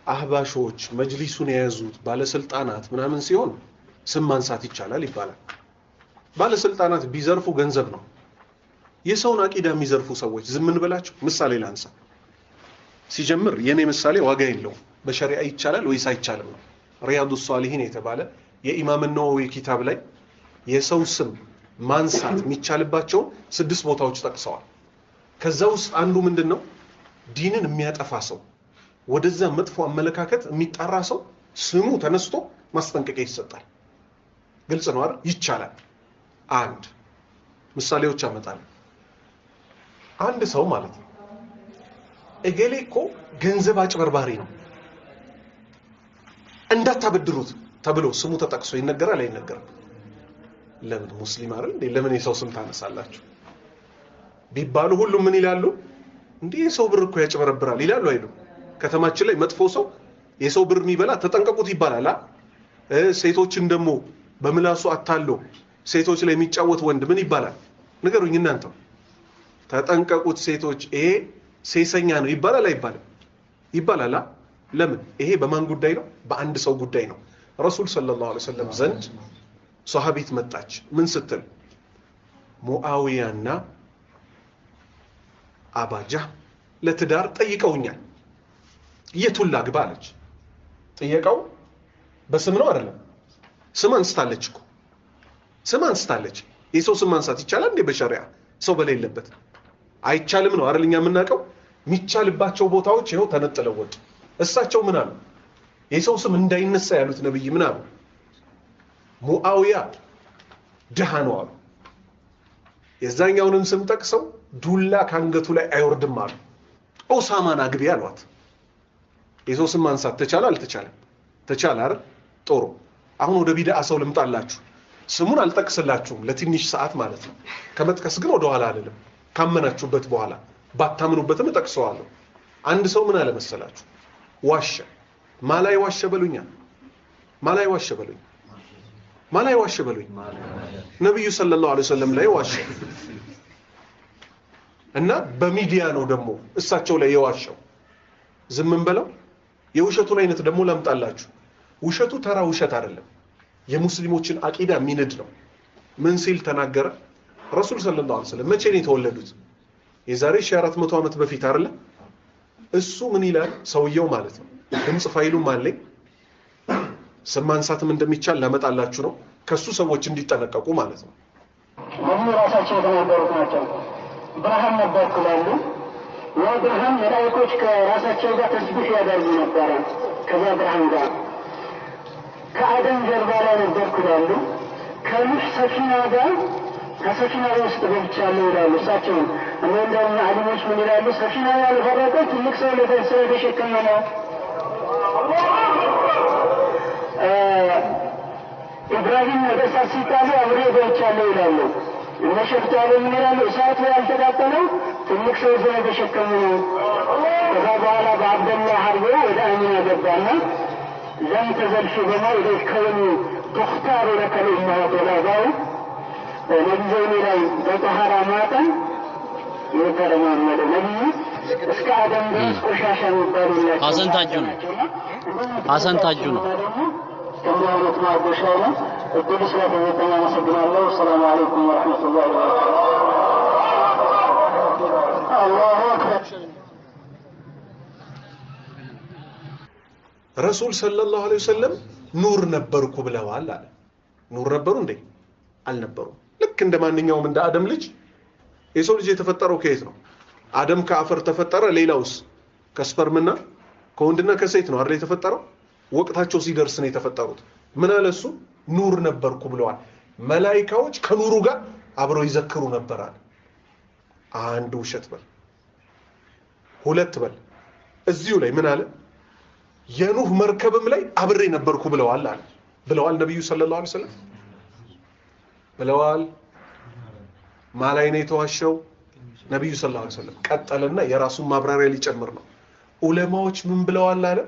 አህባሾች መጅሊሱን የያዙት ባለስልጣናት ምናምን ሲሆን ስም ማንሳት ይቻላል ይባላል። ባለስልጣናት ቢዘርፉ ገንዘብ ነው። የሰውን አቂዳ የሚዘርፉ ሰዎች ዝም እንበላቸው? ምሳሌ ላንሳ። ሲጀምር የኔ ምሳሌ ዋጋ የለውም። በሸሪዓ ይቻላል ወይስ አይቻልም ነው። ሪያዱ ሷሊሂን የተባለ የኢማም ነወዊ ኪታብ ላይ የሰው ስም ማንሳት የሚቻልባቸው 6 ቦታዎች ጠቅሰዋል። ከዛ ውስጥ አንዱ ምንድነው? ዲንን የሚያጠፋ ሰው፣ ወደዛ መጥፎ አመለካከት የሚጣራ ሰው ስሙ ተነስቶ ማስጠንቀቂያ ይሰጣል። ግልጽ ነው አይደል? ይቻላል። አንድ ምሳሌዎች አመጣለሁ። አንድ ሰው ማለት ነው እገሌ እኮ ገንዘብ አጭበርባሪ ነው እንዳታበድሩት ተብሎ ስሙ ተጠቅሶ ይነገራል አይነገርም? ለምን ሙስሊም አይደል እንዴ? ለምን የሰው ስም ታነሳላችሁ ቢባሉ ሁሉም ምን ይላሉ? እንዴ የሰው ብር እኮ ያጭበረብራል ይላሉ አይሉ? ከተማችን ላይ መጥፎ ሰው የሰው ብር የሚበላ ተጠንቀቁት ይባላል። ሴቶችን ደግሞ በምላሱ አታሎ ሴቶች ላይ የሚጫወት ወንድ ምን ይባላል? ንገሩኝ እናንተ። ተጠንቀቁት ሴቶች፣ ይሄ ሴሰኛ ነው ይባላል አይባልም? ይባላል። ለምን? ይሄ በማን ጉዳይ ነው? በአንድ ሰው ጉዳይ ነው። ረሱል ሰለላሁ ዐለይሂ ወሰለም ዘንድ ሷሃቢት መጣች። ምን ስትል? ሙአዊያና አባጃ ለትዳር ጠይቀውኛል፣ የቱን ላግባ አለች። ጥየቃው በስም ነው አይደለም? ስም አንስታለች እኮ ስም አንስታለች። የሰው ስም ማንሳት ይቻላል እንዴ በሸሪዓ? ሰው በሌለበት አይቻልም ነው አይደል? እኛ የምናውቀው የሚቻልባቸው ቦታዎች ይኸው ተነጥለው ወጡ። እሳቸው ምን አሉ? የሰው ስም እንዳይነሳ ያሉት ነብይ ምን አሉ? ሙአዊያ ድሃ ነው አሉ። የዛኛውንም ስም ጠቅሰው ዱላ ካንገቱ ላይ አይወርድም አሉ። ኡሳማን አግቢ አሏት። የሰው ስም ማንሳት ተቻለ አልተቻለም? ተቻለ አይደል? ጥሩ። አሁን ወደ ቢድዓ ሰው ልምጣላችሁ። ስሙን አልጠቅስላችሁም ለትንሽ ሰዓት ማለት ነው። ከመጥቀስ ግን ወደ ኋላ አይደለም። ካመናችሁበት በኋላ ባታምኑበትም እጠቅሰዋለሁ። አንድ ሰው ምን አለ መሰላችሁ? ዋሸ። ማላይ ዋሸ በሉኛ። ማላይ ዋሸ በሉኝ። ማላይ ዋሸ በሉኝ። ነብዩ ሰለላሁ ዐለይሂ ወሰለም ላይ ዋሸ እና በሚዲያ ነው ደግሞ እሳቸው ላይ የዋሸው። ዝም እንበለው? የውሸቱን አይነት ደግሞ ላምጣላችሁ። ውሸቱ ተራ ውሸት አይደለም። የሙስሊሞችን አቂዳ የሚንድ ነው። ምን ሲል ተናገረ? ረሱል ሰለላሁ ዐለይሂ ወሰለም መቼ ነው የተወለዱት? የዛሬ 1400 ዓመት በፊት አይደለ? እሱ ምን ይላል ሰውየው ማለት ነው። ድምጽ ፋይሉም አለኝ። ስም ማንሳትም እንደሚቻል ላመጣላችሁ ነው። ከሱ ሰዎች እንዲጠነቀቁ ማለት ነው። ነብዩ ራሳቸው የተናገሩት ናቸው። ብርሃን ነበርኩ ይላሉ። ያ ብርሃን መላእክቶች ከራሳቸው ጋር ተስቢህ ያደርጉ ነበረ። ከዛ ብርሃን ጋር ከአደም ጀርባ ላይ ነበርኩ ይላሉ። ከኑህ ሰፊና ጋር ከሰፊና ውስጥ ገብቻለሁ ይላሉ። እሳቸው እንደውም አሊሞች ምን ይላሉ? ሰፊና ያልፈረቀው ትልቅ ሰው ለተሰለ ተሸከመ ነው። ኢብራሂም ወደ እሳት ሲጣሉ አብሬ ገብቻለሁ ይላሉ። እነ ሸፍታሉ ምን ይላሉ? እሳቱ ያልተቃጠለው ትልቅ ሰው ስለተሸከመ ነው። ከዛ በኋላ በአብደላህ አርጎ ወደ አሚና ገባና لم تزل في ضمائر الكون تختار لك الأمهات والآباء نبيين لي بطهراماتا يترمان مدى نبي እስከ አደም ድረስ ቆሻሻ የሚባሉ ናቸው። ሐሰን ታጁ ነው። ከሚያወሩት ማጎሻ ነው። እድል ስለተሰጠኝ አመሰግናለሁ። ሰላም አለይኩም ወራህመቱላሂ ወበረካቱህ። አላሁ አክበር። ረሱል ሰለላሁ ዐለይሂ ወሰለም ኑር ነበርኩ ብለዋል አለ። ኑር ነበሩ እንዴ? አልነበሩም። ልክ እንደ ማንኛውም እንደ አደም ልጅ የሰው ልጅ የተፈጠረው ከየት ነው? አደም ከአፈር ተፈጠረ። ሌላውስ ከስፐርምና ከወንድና ከሴት ነው አይደል የተፈጠረው? ወቅታቸው ሲደርስ ነው የተፈጠሩት። ምን አለ እሱ? ኑር ነበርኩ ብለዋል። መላእክቶች ከኑሩ ጋር አብረው ይዘክሩ ነበር አለ። አንድ ውሸት በል፣ ሁለት በል። እዚሁ ላይ ምን አለ? የኑህ መርከብም ላይ አብሬ ነበርኩ ብለዋል አለ። ብለዋል ነብዩ ሰለላሁ ዐለይሂ ወሰለም ብለዋል። ማላይ ነው የተዋሸው ነብዩ ሰለላሁ ዐለይሂ ወሰለም። ቀጠለና የራሱን ማብራሪያ ሊጨምር ነው። ዑለማዎች ምን ብለዋል አለ?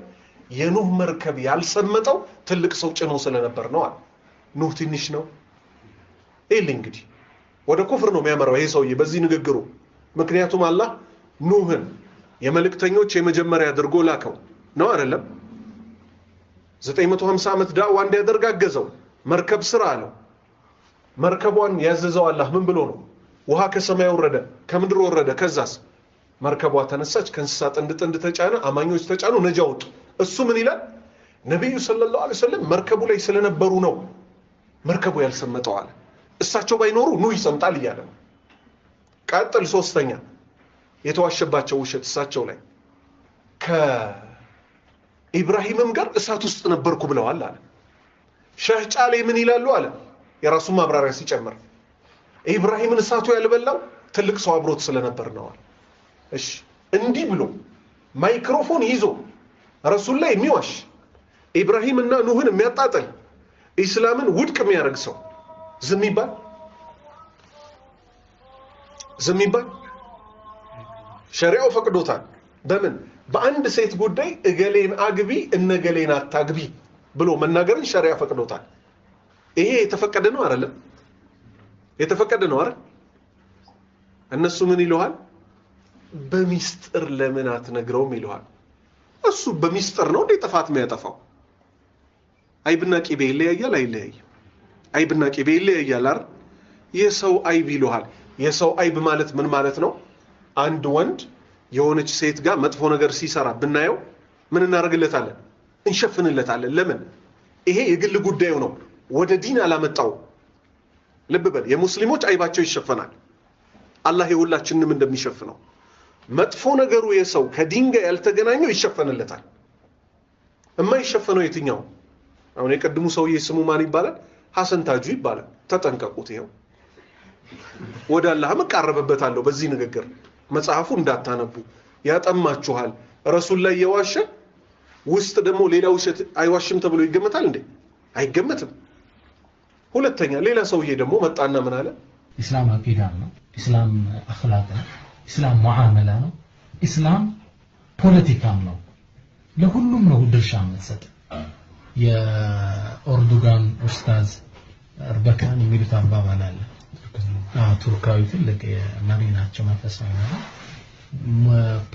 የኑህ መርከብ ያልሰመጠው ትልቅ ሰው ጭኖ ስለነበር ነው አለ። ኑህ ትንሽ ነው ይል እንግዲህ ወደ ኩፍር ነው የሚያመራው ይሄ ሰውዬ በዚህ ንግግሩ። ምክንያቱም አላህ ኑህን የመልእክተኞች የመጀመሪያ አድርጎ ላከው ነው አይደለም? 950 ዓመት ዳዕዋ እንዲያደርግ አገዘው። መርከብ ስራ አለው። መርከቧን ያዘዘው አላህ ምን ብሎ ነው? ውሃ ከሰማይ ወረደ፣ ከምድር ወረደ። ከዛስ መርከቧ ተነሳች፣ ከእንስሳ ጥንድ ተጫነ፣ አማኞች ተጫኑ፣ ነጃ ወጡ። እሱ ምን ይላል? ነብዩ ሰለላሁ ዐለይሂ ወሰለም መርከቡ ላይ ስለነበሩ ነው መርከቡ ያልሰመጠው አለ። እሳቸው ባይኖሩ ኑህ ይሰምጣል እያለ ነው። ቀጥል። ሶስተኛ የተዋሸባቸው ውሸት እሳቸው ላይ ከኢብራሂምም ጋር እሳት ውስጥ ነበርኩ ብለዋል አለ። ሸህ ጫሌ ምን ይላሉ አለ የራሱን ማብራሪያ ሲጨምር ኢብራሂምን እሳቱ ያልበላው ትልቅ ሰው አብሮት ስለነበር ነው አለ። እሺ እንዲህ ብሎ ማይክሮፎን ይዞ ረሱል ላይ የሚዋሽ ኢብራሂምና ኑህን የሚያጣጥል ኢስላምን ውድቅ የሚያደርግ ሰው ዝም ይባል? ዝም ይባል? ሸሪዓው ፈቅዶታል። በምን? በአንድ ሴት ጉዳይ እገሌን አግቢ እነገሌን አታግቢ ብሎ መናገርን ሸሪዓ ፈቅዶታል። ይሄ የተፈቀደ ነው አይደለም? የተፈቀደ ነው አይደል? እነሱ ምን ይሉሃል? በሚስጥር ለምን አትነግረውም ይሉሃል። እሱ በሚስጥር ነው እንዴ ጥፋት የሚያጠፋው? አይብና ቂቤ ይለያያል አይለያይም? አይብና ቂቤ ይለያያል አይደል? የሰው አይብ ይሉሃል። የሰው አይብ ማለት ምን ማለት ነው? አንድ ወንድ የሆነች ሴት ጋር መጥፎ ነገር ሲሰራ ብናየው ምን እናደርግለታለን? እንሸፍንለታለን። ለምን? ይሄ የግል ጉዳዩ ነው፣ ወደ ዲን አላመጣው። ልብ በል፣ የሙስሊሞች አይባቸው ይሸፈናል፣ አላህ የሁላችንንም እንደሚሸፍነው። መጥፎ ነገሩ የሰው ከዲን ጋር ያልተገናኘው ይሸፈንለታል። የማይሸፈነው የትኛው? አሁን የቀድሙ ሰውዬ ስሙ ማን ይባላል? ሐሰን ታጁ ይባላል። ተጠንቀቁት። ይሄው ወደ አላህ መቃረበበታለሁ በዚህ ንግግር። መጽሐፉ እንዳታነቡ ያጠማችኋል። ረሱል ላይ የዋሸ ውስጥ ደግሞ ሌላ ውሸት አይዋሽም ተብሎ ይገመታል እንዴ? አይገመትም። ሁለተኛ ሌላ ሰውዬ ደግሞ መጣና ምን አለ? ኢስላም አቂዳ ነው፣ ኢስላም አኽላቅ ነው፣ ኢስላም ሙዓመላ ነው፣ ኢስላም ፖለቲካም ነው። ለሁሉም ነው ድርሻ መስጠት። የኦርዶጋን ኡስታዝ እርበካን የሚሉት አባባል አለ። ቱርካዊ ትልቅ መሪ ናቸው፣ መንፈሳዊ ነው።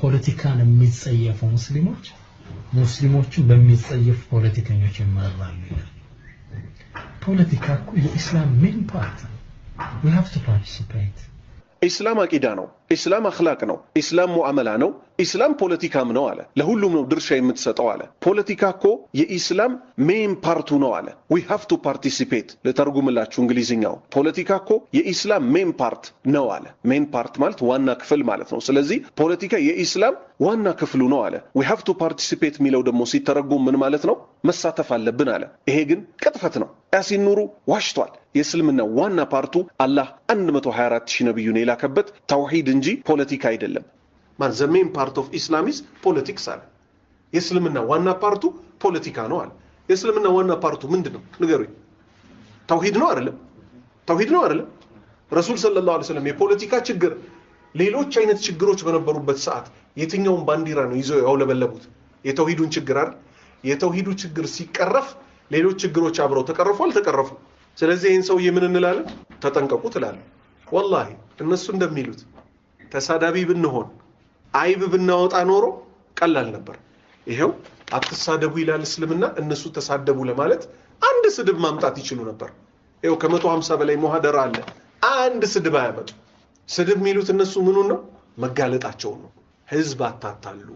ፖለቲካን የሚጸየፉ ሙስሊሞችን በሚጸየፉ ፖለቲከኞች ይመራሉ ይላል። ፖለቲካ እኮ የኢስላም ሜን ፓርት ነው። we have to participate። ኢስላም አቂዳ ነው፣ ኢስላም አኽላቅ ነው፣ ኢስላም ሙዓመላ ነው፣ ኢስላም ፖለቲካም ነው አለ። ለሁሉም ነው ድርሻ የምትሰጠው አለ። ፖለቲካ እኮ የኢስላም ሜን ፓርቱ ነው አለ። we have to participate። ለተርጉምላችሁ እንግሊዝኛው ፖለቲካ እኮ የኢስላም ሜን ፓርት ነው አለ። ሜን ፓርት ማለት ዋና ክፍል ማለት ነው። ስለዚህ ፖለቲካ የኢስላም ዋና ክፍሉ ነው አለ። we have to participate የሚለው ደግሞ ሲተረጉም ምን ማለት ነው? መሳተፍ አለብን አለ። ይሄ ግን ቅጥፈት ነው። ያሲን ኑሩ ዋሽቷል። የእስልምና ዋና ፓርቱ አላህ 124,000 ነብዩን የላከበት ተውሂድ እንጂ ፖለቲካ አይደለም። ማን the main part of Islam is politics አለ። የእስልምና ዋና ፓርቱ ፖለቲካ ነው አለ። የእስልምና ዋና ፓርቱ ምንድነው? ንገሩኝ። ተውሂድ ነው አይደለም? ተውሂድ ነው አይደለም? ረሱል ሰለላሁ ዐለይሂ ወሰለም የፖለቲካ ችግር ሌሎች አይነት ችግሮች በነበሩበት ሰዓት የትኛውን ባንዲራ ነው ይዘው ያውለበለቡት? የተውሂዱን ችግር አይደል? የተውሂዱ ችግር ሲቀረፍ ሌሎች ችግሮች አብረው ተቀረፉ አልተቀረፉ? ስለዚህ ይህን ሰውዬ ምን እንላለን? ተጠንቀቁ ትላለን። ወላሂ እነሱ እንደሚሉት ተሳዳቢ ብንሆን አይብ ብናወጣ ኖሮ ቀላል ነበር። ይሄው አትሳደቡ ይላል እስልምና፣ እነሱ ተሳደቡ ለማለት አንድ ስድብ ማምጣት ይችሉ ነበር። ይሄው ከ150 በላይ ሙሐደራ አለ፣ አንድ ስድብ አያመጡ። ስድብ የሚሉት እነሱ ምኑን ነው? መጋለጣቸውን ነው። ህዝብ አታታሉ፣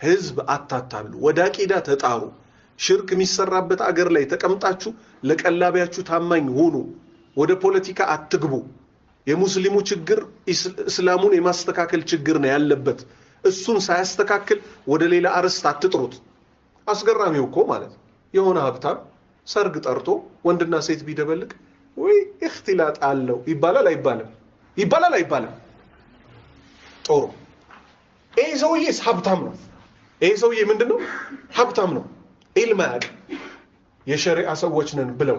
ህዝብ አታታሉ። ወደ አቂዳ ተጣሩ። ሽርክ የሚሰራበት አገር ላይ ተቀምጣችሁ ለቀላቢያችሁ ታማኝ ሁኑ። ወደ ፖለቲካ አትግቡ። የሙስሊሙ ችግር እስላሙን የማስተካከል ችግር ነው ያለበት። እሱን ሳያስተካክል ወደ ሌላ አርስት አትጥሩት። አስገራሚው እኮ ማለት የሆነ ሀብታም ሰርግ ጠርቶ ወንድና ሴት ቢደበልቅ ወይ እክትላጥ አለው ይባላል አይባልም? ይባላል አይባልም? ጦሩ ይሄ ሰውዬ ሀብታም ነው። ይሄ ሰውዬ ምንድነው? ሀብታም ነው። ኢልም ያቅ የሸሪዓ ሰዎች ነን ብለው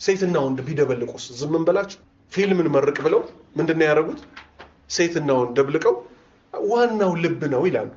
ሴትና ወንድ ቢደበልቁስ ዝም እንበላችሁ? ፊልምን መርቅ ብለው ምንድነው ያደረጉት? ሴትና ወንድ ደብልቀው ዋናው ልብ ነው ይላሉ።